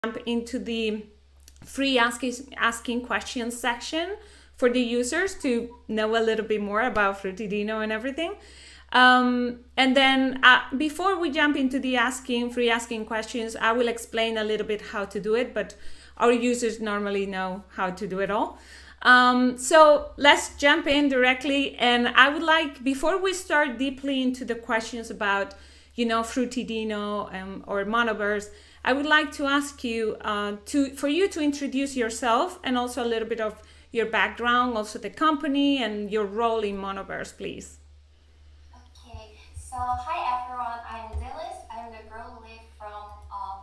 jump into the free asking questions section for the users to know a little bit more about Frutidino and everything. And then before we jump into the free asking questions, I will explain a little bit how to do it, but our users normally know how to do it all. So let's jump in directly. And I would like, before we start deeply into the questions about, Frutidino or Monoverse, I would like to ask you for you to introduce yourself and also a little bit of your background, also the company and your role in Monoverse, please. Okay, so hi everyone, I'm Dilys. I'm the girl lead from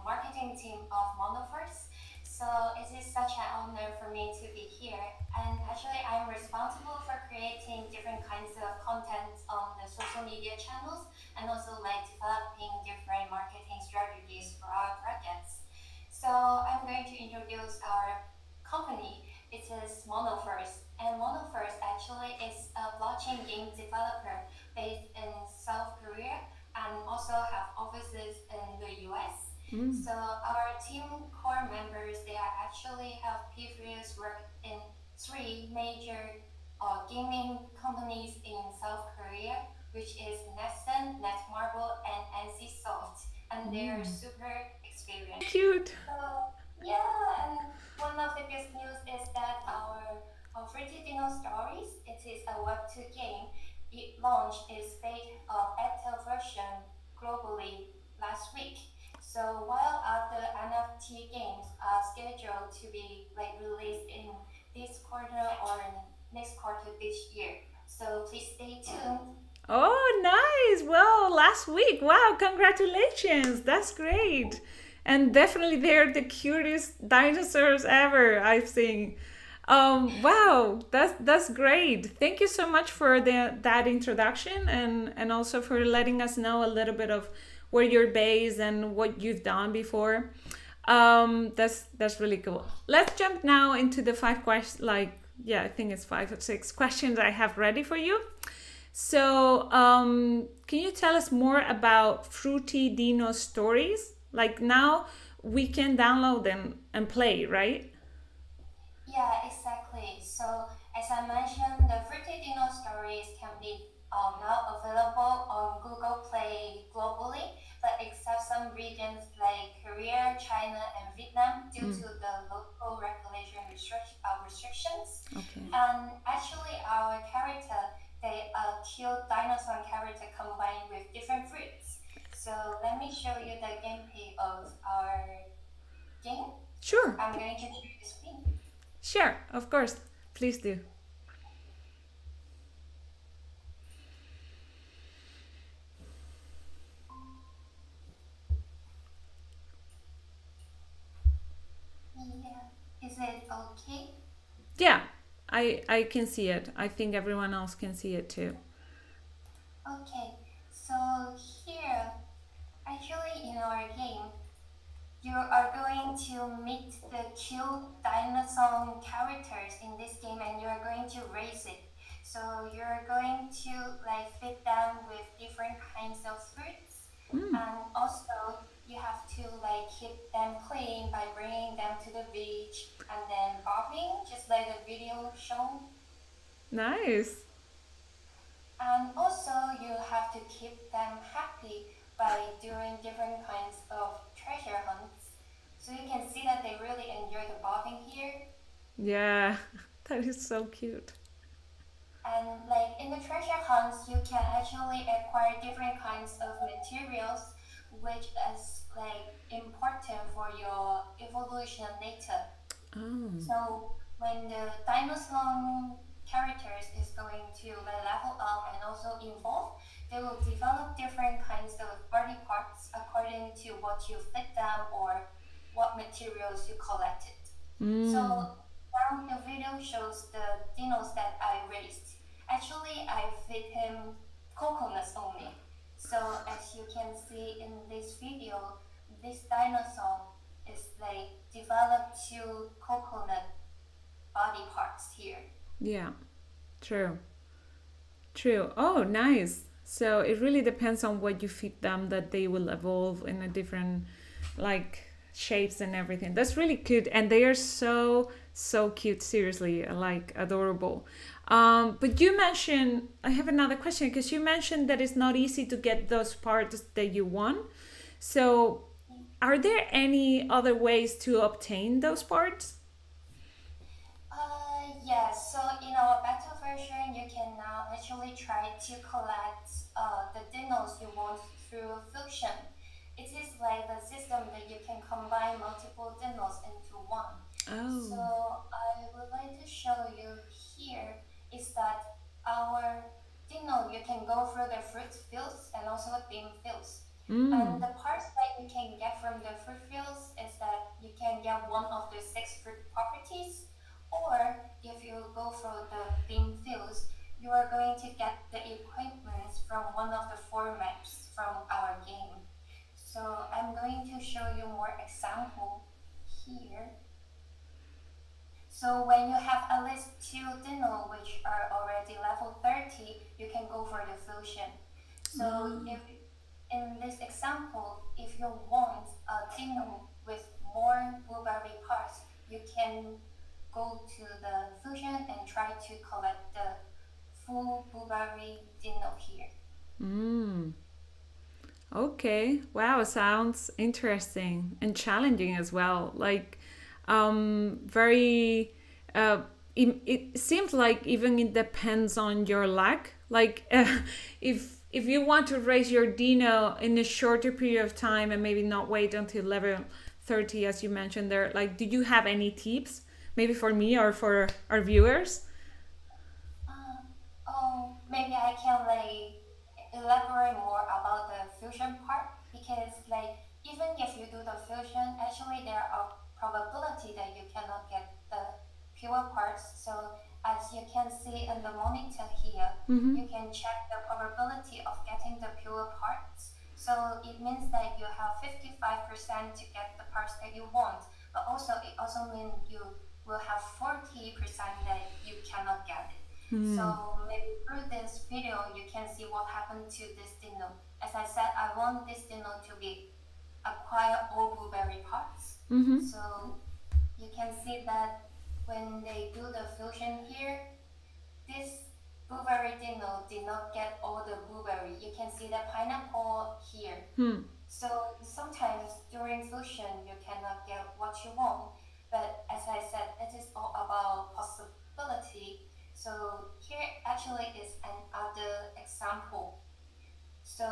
marketing team of Monoverse. So it is such an honor for me to be here. And actually, I'm responsible for creating different kinds of content on the social media channels and also like developing different marketing strategies for our projects. So I'm going to introduce our company. It is Monoverse, and Monoverse actually is a blockchain game developer based in South Korea and also have offices in the US. So our team core members, they are actually have previous work in three major gaming companies in South Korea, which is Nexon, Netmarble, and NCSoft, and they are super experienced. Cute. Yeah, and one of the best news is that our Pretty Dino Stories, it is a Web2 game. It launched its beta version globally last week. So while other NFT games are scheduled to be like released in this quarter or next quarter this year. So please stay tuned. Oh, nice. Well, last week. Wow, congratulations. That's great. And definitely they're the cutest dinosaurs ever I've seen. Wow, that's great. Thank you so much for that introduction and also for letting us know a little bit of where you're based and what you've done before. That's really cool. Let's jump now into the five questions. Like, yeah, I think it's 5 or 6 questions I have ready for you. So, can you tell us more about Fruity Dino stories? Like now we can download them and play, right? Yeah, exactly. So, as I mentioned, the Fruity Dino stories can be now available on Google Play globally, but except some regions like Korea, China, and Vietnam due to the local regulation restrictions. Okay. And actually, our character, they are cute dinosaur character combined with different fruits. So, let me show you the gameplay of our game. Sure. I'm going to share the screen. Sure, of course. Please do. Yeah. Is it okay? Yeah, I can see it. I think everyone else can see it too. Okay. So here, actually in our game, you are going to meet the cute dinosaur characters in this game and you are going to raise it. So you're going to like feed them with different kinds of fruits and also you have to like keep them clean by bringing them to the beach and then bobbing just like the video shown. Nice. And also, you have to keep them happy by doing different kinds of treasure hunts. So you can see that they really enjoy the bobbing here. Yeah, that is so cute. And like in the treasure hunts, you can actually acquire different kinds of materials, which is like important for your evolution later. Oh, So when the dinosaur characters is going to like level up and also evolve, they will develop different kinds of body parts according to what you fit them or what materials you collected. So now the video shows the dinos that I raised. Actually, I fed him coconuts only. So as you can see in this video, this dinosaur is like developed to coconut body parts here. yeah, true. True. Oh, nice. So it really depends on what you feed them that they will evolve in a different, like, shapes and everything. That's really cute, and they are so cute. Seriously, like adorable. But you mentioned I have another question because you mentioned that it's not easy to get those parts that you want. So, are there any other ways to obtain those parts? Yes, so in our beta version, you can now actually try to collect the dinos you want through Fusion. It is like the system that you can combine multiple dinos into one. So Oh. I would like to show you here is that our dino, you can go through the fruit fields and also the bean fields. And Mm. the parts that you can get from the fruit fields is that you can get one of the six fruit properties, or if you go for the theme fields, you are going to get the equipment from one of the four maps from our game. So I'm going to show you more example here. So when you have at least two Dino which are already level 30, you can go for the fusion. So Oh. if in this example, if you want a Dino with more blueberry parts, you can go to the fusion and try to collect the full blueberry Dino here. Mm. Okay. Wow, sounds interesting and challenging as well. Like, very. It seems like even it depends on your luck. Like, if you want to raise your Dino in a shorter period of time and maybe not wait until level 30, as you mentioned there. Like, do you have any tips, maybe for me or for our viewers? Uh, Maybe I can like elaborate more about the fusion part because like even if you do the fusion, actually there are probability that you cannot get the pure parts. So as you can see in the monitor here, Mm-hmm. you can check the probability of getting the pure parts. So it means that you have 55% to get the parts that you want, but also it also means you will have 40% that you cannot get it. Mm-hmm. So maybe through this video, you can see what happened to this dino. As I said, I want this dino to be acquire all blueberry parts. Mm-hmm. So you can see that when they do the fusion here, this blueberry dino did not get all the blueberry. You can see the pineapple here. Hmm. So sometimes during fusion, you cannot get what you want. But as I said, it is all about possibility. So here actually is another example. So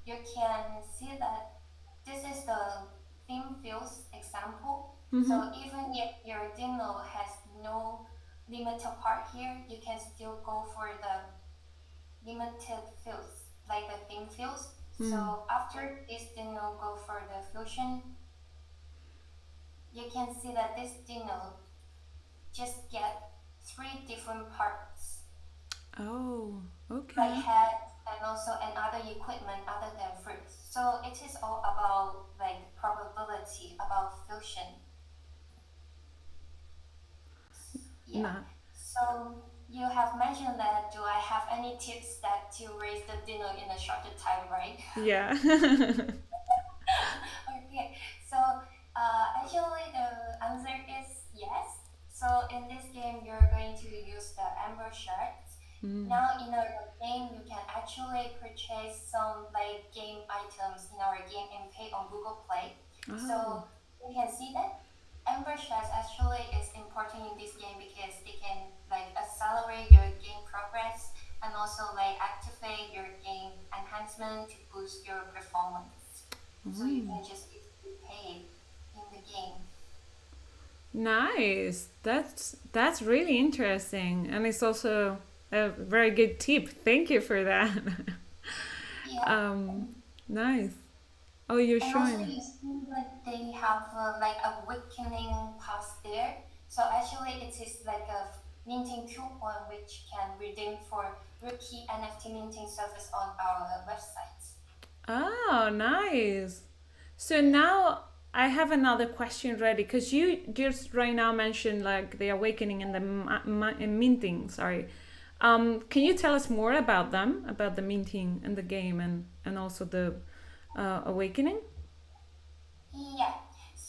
you can see that this is the theme fields example. Mm-hmm. So even if your demo has no limited part here, you can still go for the limited fields, like the theme fields. Hmm. So after this deno go for the fusion, you can see that this deno just get three different parts, Oh, like okay. head and also another equipment other than fruits. So it is all about like probability about fusion. Yeah. Nah. So you have mentioned that do I have any tips that to raise the deno in a shorter time, right? Yeah. Okay, so actually the answer is yes. So in this game, you're going to use the Amber Shards. Mm. Now in our game, you can actually purchase some like game items in our game and pay on Google Play. Oh. So you can see that Amber Shards actually is important in this game because it can like accelerate your game progress and also like activate your game enhancement to boost your performance. So you Mm. can just easily pay in the game. Nice. That's really interesting, and it's also a very good tip. Thank you for that. Yeah, um, nice. Oh, you're and also showing. you see that they have like a awakening pass there. So actually, it is like a minting coupon which can redeem for rookie NFT minting service on our website. Oh, nice. So now I have another question ready because you just right now mentioned like the awakening and the minting. Sorry. Can you tell us more about them, about the minting and the game and also the awakening? Yeah.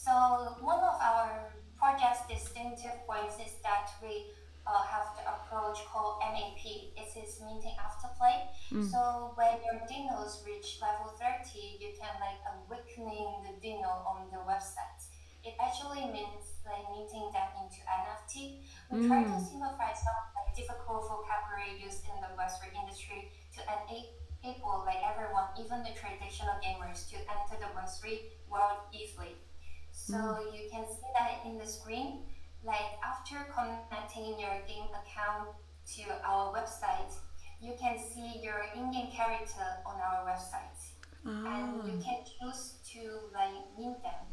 So one of our project's distinctive points is that we have the approach called MAP. It is minting after play. Mm. So when your dinos reach level 30, you can like awakening the dino on the website. It actually means like minting them into NFT. We try to Mm. simplify some like difficult vocabulary used in the Web3 industry to enable people like everyone, even the traditional gamers, to enter the Web3 world easily. Mm. So you can see that in the screen. Like after connecting your game account to our website, you can see your in-game character on our website, and you Ah. can choose to like mint them.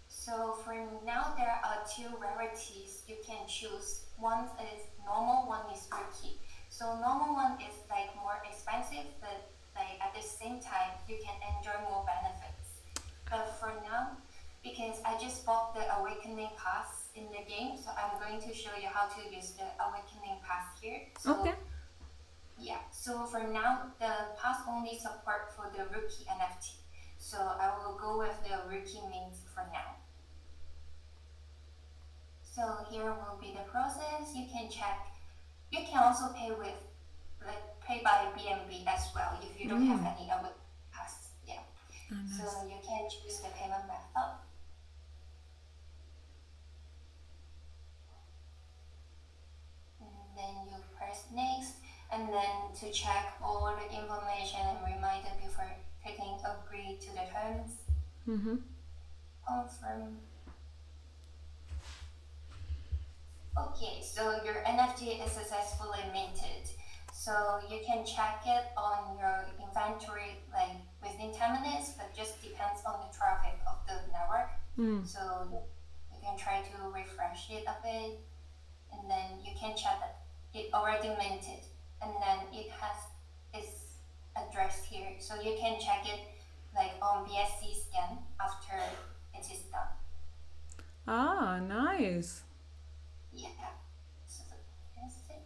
So for now, there are two rarities you can choose. One is normal, one is rookie. So normal one is like more expensive, but like at the same time, you can enjoy more benefits. But for now, because I just bought the Awakening Pass in the game, so I'm going to show you how to use the Awakening Pass here. Okay. So yeah, so for now, the pass only support for the rookie NFT. So I will go with the rookie mint for now. So here will be the process. You can check. You can also pay with like pay by BNB as well if you don't have Mm. any other pass. Yeah. Oh, So nice. you can choose the payment method, and then you press next, and then to check all the information and reminder before clicking agree to the terms, Mm-hmm. confirm. Okay, so your NFT is successfully minted. So you can check it on your inventory like within 10 minutes, but just depends on the traffic of the network. Mm. So you can try to refresh it a bit, and then you can check that it already minted, and then it has its address here. So you can check it like on BSC scan after it is done. Ah, nice. Yeah. So that's it.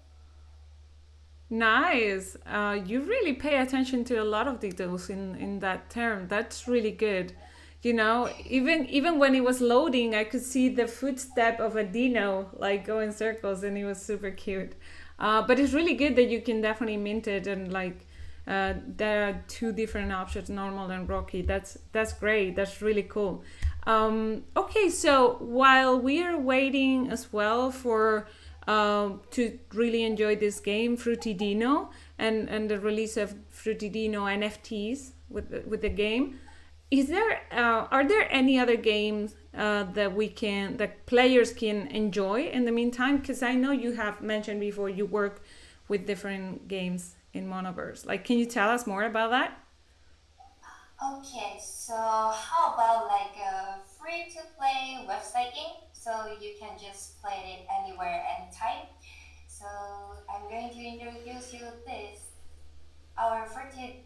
Nice. You really pay attention to a lot of details in that term. That's really good. You know, even when it was loading, I could see the footstep of a dino like go in circles, and it was super cute. But it's really good that you can definitely mint it, and like there are two different options, normal and rocky. That's great. That's really cool. Okay, so while we are waiting as well for to really enjoy this game, Fruity Dino, and the release of Fruity Dino NFTs with the game. Is there are there any other games that players can enjoy in the meantime? Because I know you have mentioned before you work with different games in Monoverse. Like, can you tell us more about that? Okay, so how about like a free to play website game? So you can just play it anywhere, anytime. So I'm going to introduce you this our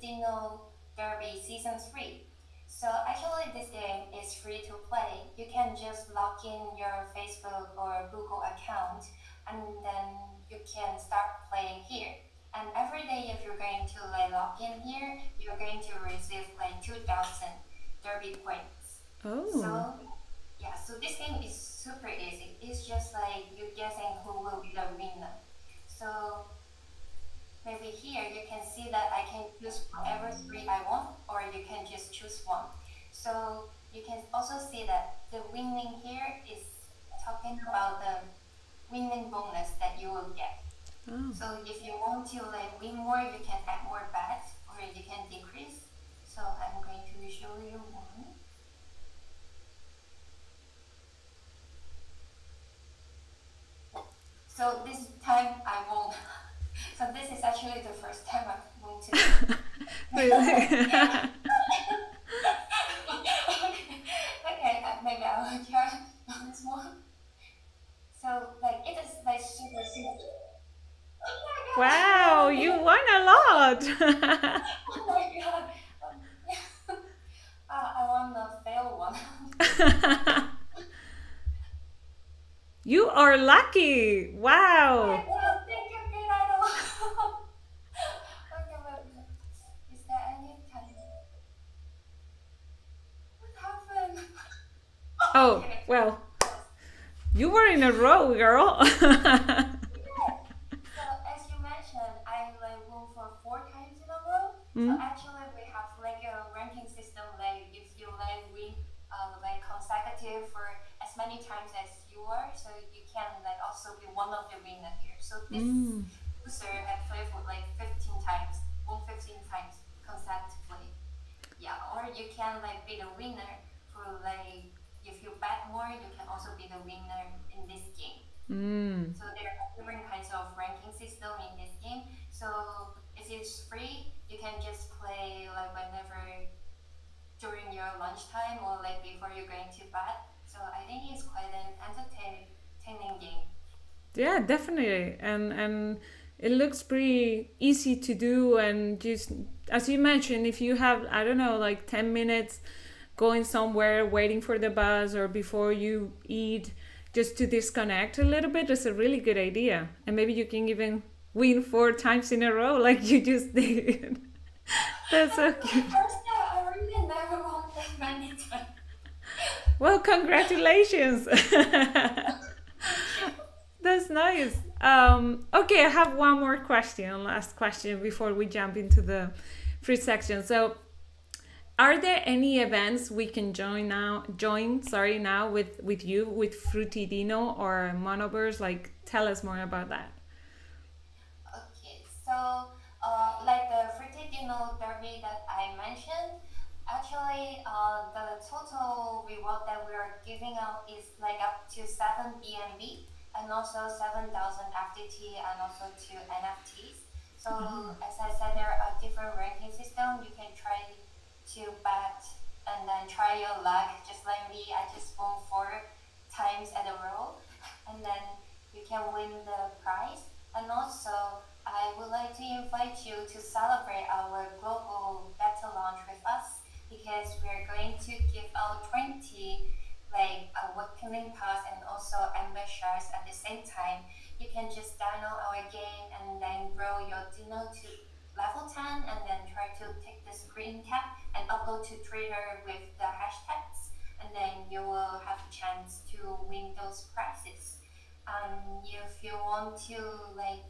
Dino Derby Season 3. So actually this game is free to play. You can just log in your Facebook or Google account, and then you can start playing here. And every day if you're going to like log in here, you're going to receive like 2,000 Derby points. Oh. So yeah, so this game is super easy. It's just like you guessing who will be the winner. So maybe here you can see that I can choose whatever three I want, or you can just choose one. So you can also see that the winning here is talking about the winning bonus that you will get. Oh. So if you want to like win more, you can add more bets, or you can decrease. So I'm going to show you one. So this time I won't. So this is actually the first time I'm going to. Really? Okay, maybe I will try once more. So like it is like super simple. Oh my god! Wow, you won a lot. Oh my god! I want the fail one. You are lucky. Oh my Wow. god! Thank you, great idol. Okay, wait. Is there any kind? What happened? You were in a row, girl. Yeah. So as you mentioned, I like won for 4 times in a row. So Mm. actually, we have like a ranking system. Like if you like win like consecutive for as many times as you are, so you can like also be one of the winner here. So this Mm. user had played for like 15 times, won 15 times consecutively. Yeah, or you can like be the winner for like if you bet more, you can also be the winner in this game. Mm. So there are different kinds of ranking system in this game. So if it's free, you can just play like whenever during your lunchtime or like before you're going to bed. So I think it's quite an entertaining game. Yeah, definitely. And it looks pretty easy to do and just as you mentioned, if you have I don't know, like 10 minutes going somewhere, waiting for the bus or before you eat just to disconnect a little bit is a really good idea. And maybe you can even win 4 times in a row like you just did. That's so That's my cute. first time. I really never won that many times. Well, congratulations. Thank you. That's nice. Okay, I have one more question, last question before we jump into the free section. So, are there any events we can join now? Join, sorry, now with you with Fruity Dino or Monoverse? Like, tell us more about that. Okay, so like the Fritidino Derby that I mentioned, actually the total reward that we are giving out is like up to 7 BNB and also 7,000 FTT and also 2 NFTs. So as I said, there are different ranking system. You can try to bet and then try your luck. Just like me, I just won 4 times at a row, and then you can win the prize. And also, I would like to invite you to celebrate our global beta launch with us because we are going to give out 20 like awakening pass and also amber shares at the same time. You can just download our game and then grow your Dino to level 10 and then try to take the screen cap and upload to Twitter with the hashtags, and then you will have a chance to win those prizes. If you want to like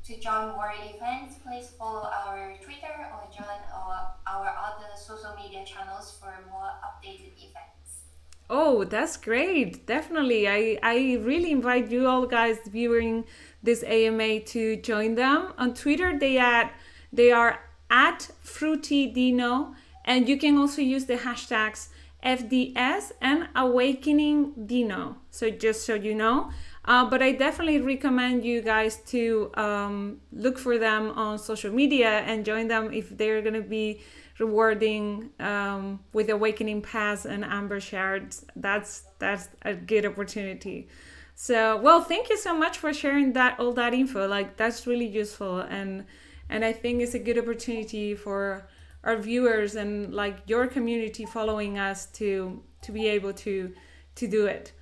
to join more events, please follow our Twitter or join our other social media channels for more updated events. Oh, that's great. Definitely. I really invite you all guys viewing this AMA to join them. On Twitter they are at Fruity Dino and you can also use the hashtags FDS and Awakening Dino. So just so you know. But I definitely recommend you guys to look for them on social media and join them if they're going to be rewarding with Awakening Pass and Amber Shards. That's a good opportunity. So well, thank you so much for sharing that all that info. Like that's really useful and I think it's a good opportunity for our viewers and like your community following us to be able to do it.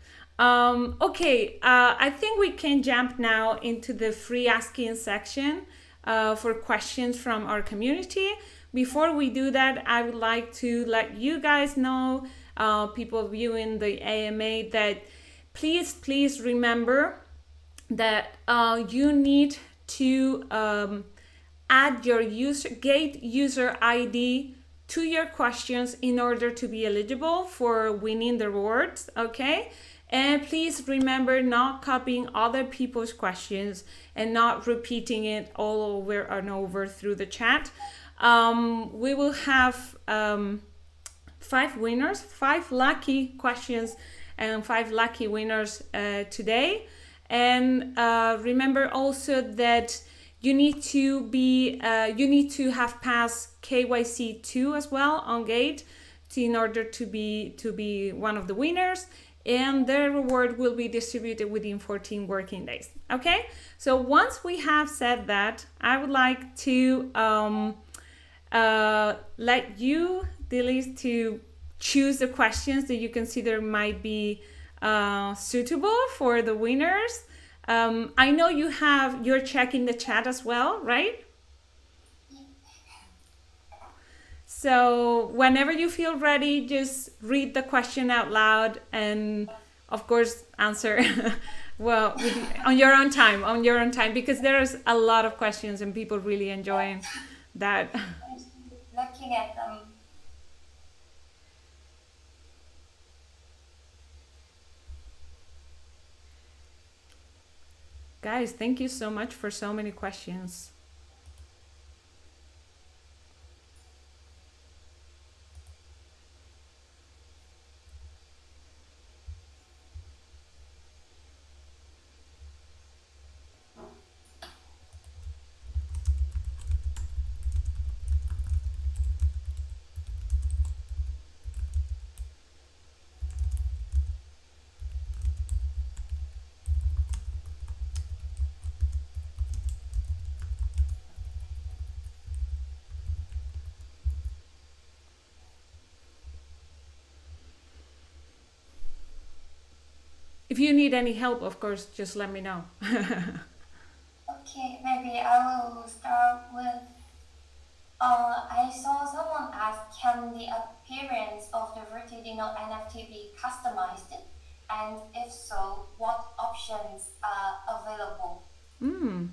Okay, I think we can jump now into the free asking section for questions from our community. Before we do that, I would like to let you guys know, people viewing the AMA, that please remember that you need to add your gate user ID to your questions in order to be eligible for winning the rewards, okay? And please remember not copying other people's questions and not repeating it all over and over through the chat. We will have 5 winners, 5 lucky questions, and 5 lucky winners today. And remember also that you need to have passed KYC 2 as well on Gate in order to be one of the winners. And the reward will be distributed within 14 working days. Okay, so once we have said that, I would like to let you, Dilys, to choose the questions that you consider might be suitable for the winners. I know you're checking the chat as well, right? So whenever you feel ready, just read the question out loud and of course, answer well on your own time, because there's a lot of questions and people really enjoying that. I'm looking at them. Guys, thank you so much for so many questions. If you need any help, of course, just let me know. Okay, maybe I will start with. I saw someone ask, can the appearance of the vertiginal NFT be customized? And if so, what options are available? Mm,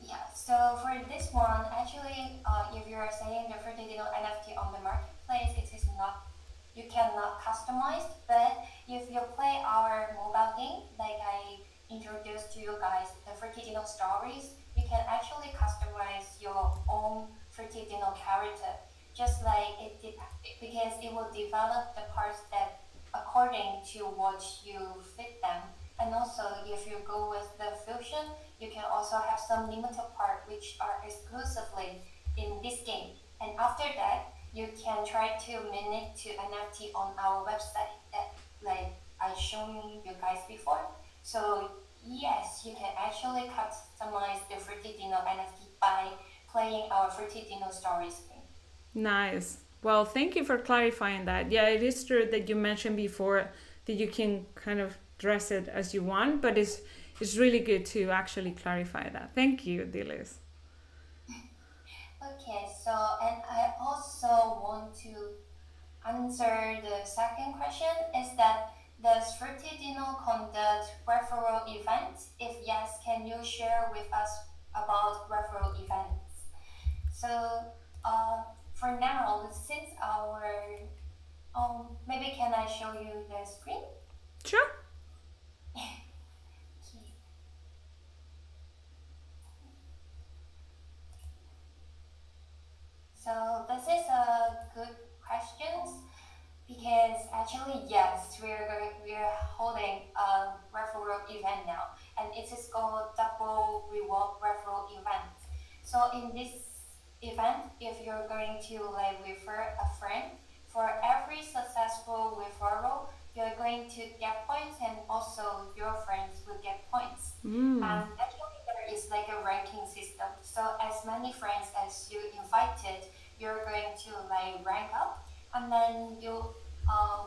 Yeah, so for this one, actually, if you are saying the vertiginal NFT on the marketplace, it is not, you cannot customize. But if you play our mobile game, like I introduced to you guys, the vertiginal stories, you can actually customize your own vertiginal character, just like because it will develop the parts that according to what you fit them. And also, if you go with the fusion, you can also have some limited part which are exclusively in this game. And after that, you can try to mint to NFT on our website that like I shown you guys before. So yes, you can actually customize the Fruitidino NFT by playing our Fruitidino stories game. nice. Well, thank you for clarifying that. Yeah, it is true that you mentioned before that you can kind of dress it as you want, but it's really good to actually clarify that. Thank you, Dilis. Okay, so and I also want to answer the second question is that does Fertidino conduct referral events? If yes, can you share with us about referral events? So for now, since our maybe can I show you the screen? Sure. Okay. So this is a good question. Because actually, yes, we're holding a referral event now, and it is called double reward referral event. So in this event, if you're going to like refer a friend, for every successful referral, you're going to get points, and also your friends will get points. Mm, And actually, there is like a ranking system. So as many friends as you invited, you're going to like rank up, and then you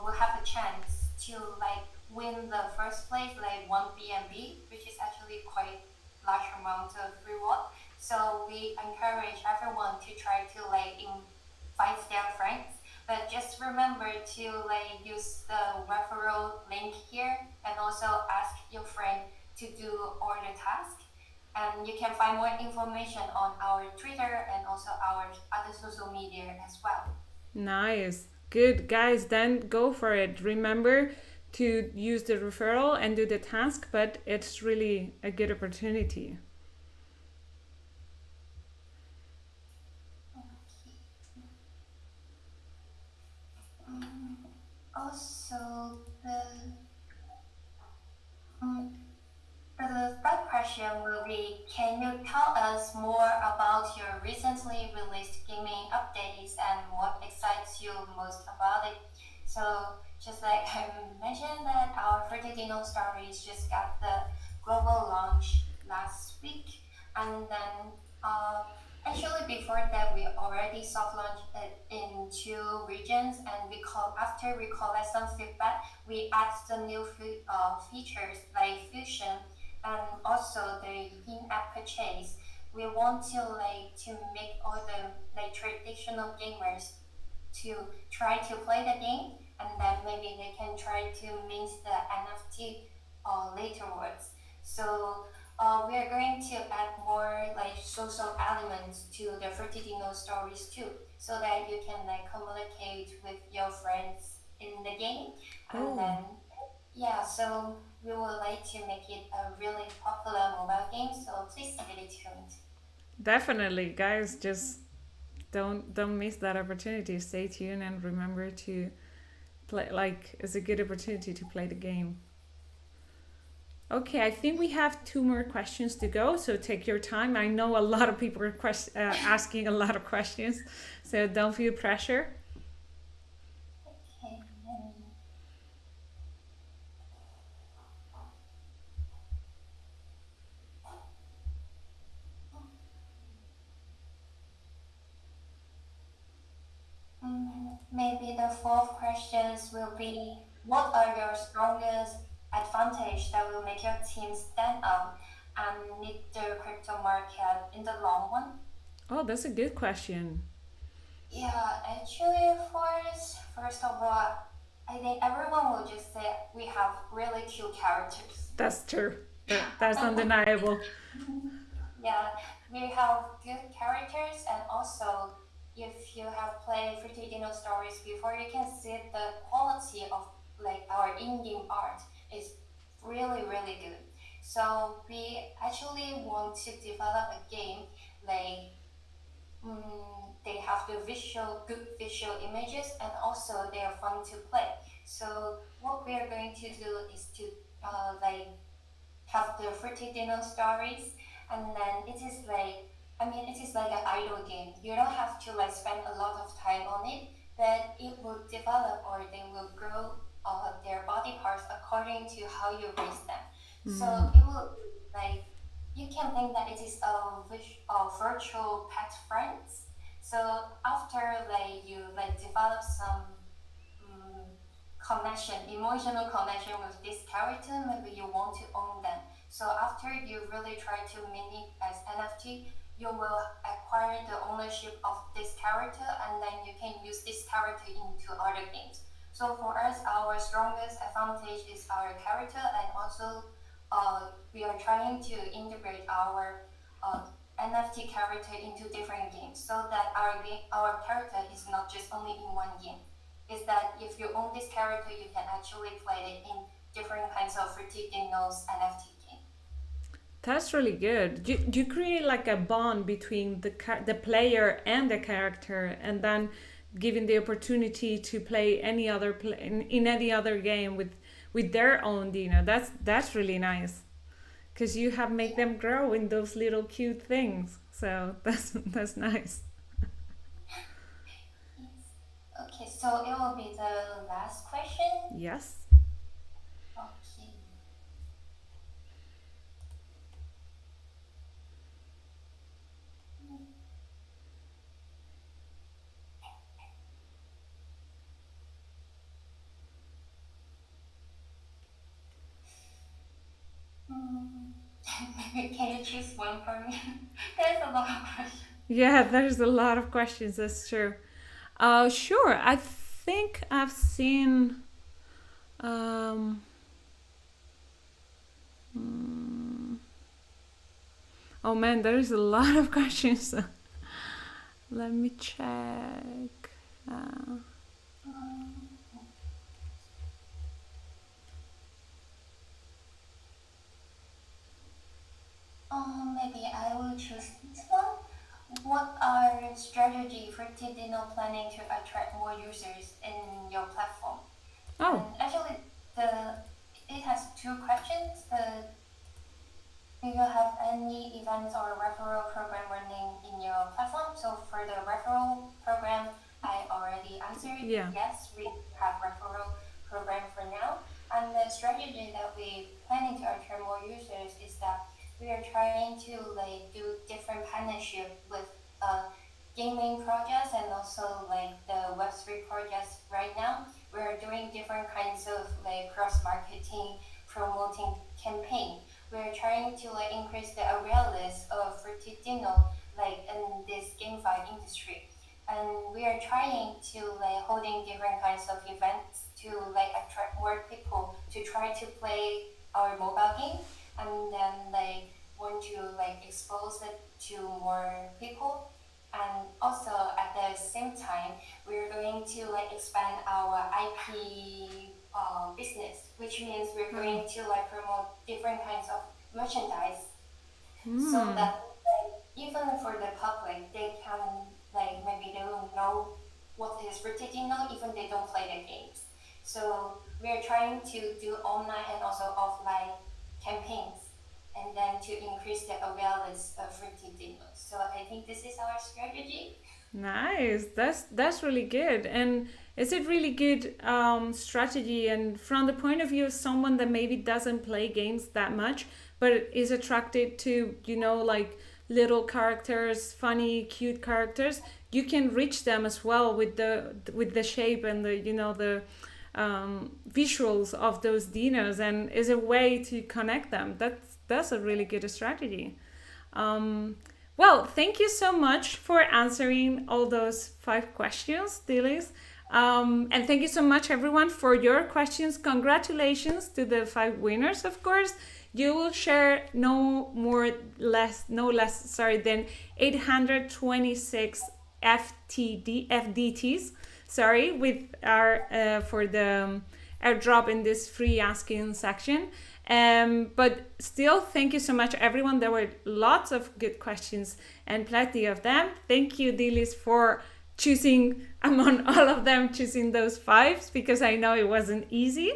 will have a chance to like win the first place, like one BNB, which is actually quite large amount of reward. So we encourage everyone to try to like invite their friends, but just remember to like use the referral link here, and also ask your friend to do all the tasks. And you can find more information on our Twitter and also our other social media as well. nice. Good, guys. Then go for it. Remember to use the referral and do the task, but it's really a good opportunity. Okay. Also, um, the third question will be, can you tell us more about your recently released gaming updates and what excites you most about it? So, just like I mentioned that our Fertigino Stories just got the global launch last week, and then uh, actually before that we already soft launched it in two regions, and after we collect some feedback, we add some new features like fusion and also the in-app purchase. We want to like to make all the like traditional gamers to try to play the game, and then maybe they can try to mint the NFT laterwards. So we are going to add more like social elements to the Fertitino stories too, so that you can like communicate with your friends in the game, and Oh, then yeah, so we would like to make it a really popular mobile game. So please stay tuned. definitely, guys. Just don't miss that opportunity. Stay tuned and remember to play. Like, it's a good opportunity to play the game. Okay, I think we have two more questions to go, so take your time. I know a lot of people are asking a lot of questions, so don't feel pressure. Okay. Maybe the fourth questions will be, what are your strongest advantage that will make your team stand out and lead the crypto market in the long run? Oh, that's a good question. Yeah, actually, first of all, I think everyone will just say we have really cute characters. That's true. That's undeniable. Yeah, we have good characters, and also if you have played Fruity Dino stories before, you can see the quality of like our in-game art is really really good. So we actually want to develop a game like they have the good visual images, and also they are fun to play. So what we are going to do is to like have the fruity dinner stories, and then it is like an idle game. You don't have to like spend a lot of time on it, but it will develop or they will grow their body parts according to how you raise them. So it will like you can think that it is a virtual pet friends. So after like you like develop some mm, emotional connection with this character, maybe you want to own them. So after you really try to mint as NFT, you will acquire the ownership of this character, and then you can use this character into other games. So for us, our strongest advantage is our character, and also we are trying to integrate our NFT character into different games, so that our character is not just only in one game. Is that if you own this character, you can actually play it in different kinds of ridiculous NFT game. That's really good. You create like a bond between the player and the character, and then giving the opportunity to play any other in any other game with their own Dino. That's really nice because you have make them grow in those little cute things. So that's nice. Yes. Okay, so it will be the last question. Yes. Okay. Hmm. Can you choose one for me? There's a lot of questions. Yeah, there's a lot of questions. That's true. Sure. I think I've seen. Um, mm, oh man, there's a lot of questions. Let me check. Uh, Um, Maybe I will choose this one. What are strategy for Tidino planning to attract more users in your platform? oh, And actually, the it has two questions. The do you have any events or referral program running in your platform? So for the referral program, I already answered yeah. yes, we have referral program for now. And the strategy that we planning to attract more users is that we are trying to like do different partnership with gaming projects, and also like the Web3 projects right now. We're doing different kinds of like cross marketing promoting campaign. We're trying to like increase the awareness of Fertitino like in this GameFi industry. and we are trying to like holding different kinds of events to like attract more people to try to play our mobile game, and then like want to like expose it to more people. And also at the same time, we're going to like expand our IP business, which means we're Wow. going to like promote different kinds of merchandise so Hmm. that like, even for the public, they can like maybe they don't know what is Vertidino, even they don't play the games. So we're trying to do online and also offline campaigns, and then to increase the awareness of Vertidino. So I think this is our strategy. Nice. That's really good. And is it really good strategy? And from the point of view of someone that maybe doesn't play games that much, but is attracted to, like little characters, funny, cute characters, you can reach them as well with the shape and the visuals of those dinos, and is a way to connect them. That's a really good strategy. Um, well, thank you so much for answering all those 5 questions, Dilis. And thank you so much, everyone, for your questions. Congratulations to the 5 winners, of course. You will share no less, sorry, than 826 FDTs, sorry, with our for the airdrop in this free asking section. But still, thank you so much, everyone. There were lots of good questions and plenty of them. Thank you, Dilis, for choosing among all of them, choosing those 5s, because I know it wasn't easy.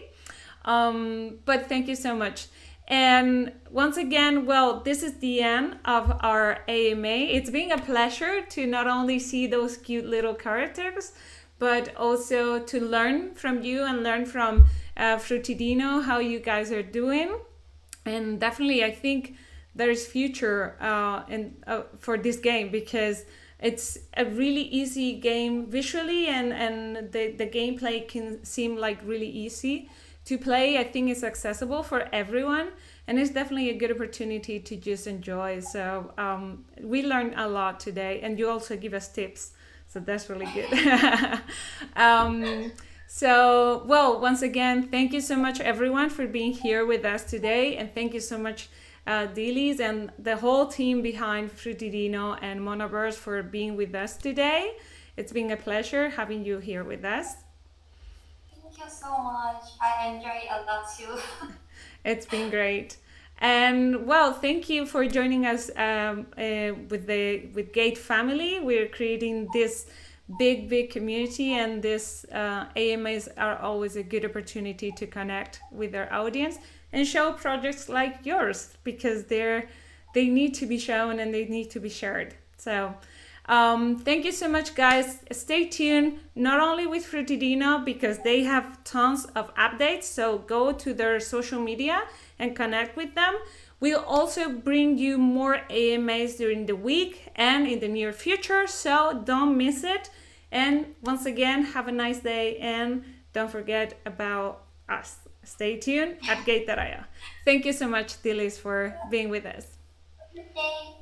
But thank you so much. And once again, well, this is the end of our AMA. It's been a pleasure to not only see those cute little characters, but also to learn from you and learn from Frutidino how you guys are doing. And definitely, I think there's future for this game, because it's a really easy game visually, and the gameplay can seem like really easy to play. I think it's accessible for everyone, and it's definitely a good opportunity to just enjoy. So we learned a lot today, and you also give us tips, so that's really good. um, so, well, once again, thank you so much, everyone, for being here with us today, and thank you so much, Dilis and the whole team behind Frutidino and Monoverse, for being with us today. It's been a pleasure having you here with us. Thank you so much. I enjoy a lot too. It's been great. And well, thank you for joining us with Gate Family. We're creating this big community, and this AMAs are always a good opportunity to connect with our audience and show projects like yours, because they need to be shown and they need to be shared. So thank you so much, guys. Stay tuned, not only with Frutidino, because they have tons of updates. So go to their social media and connect with them. We'll also bring you more AMAs during the week and in the near future. So don't miss it. And once again, have a nice day, and don't forget about us. Stay tuned at Gate.io. Thank you so much, Dilis, for being with us. Good day.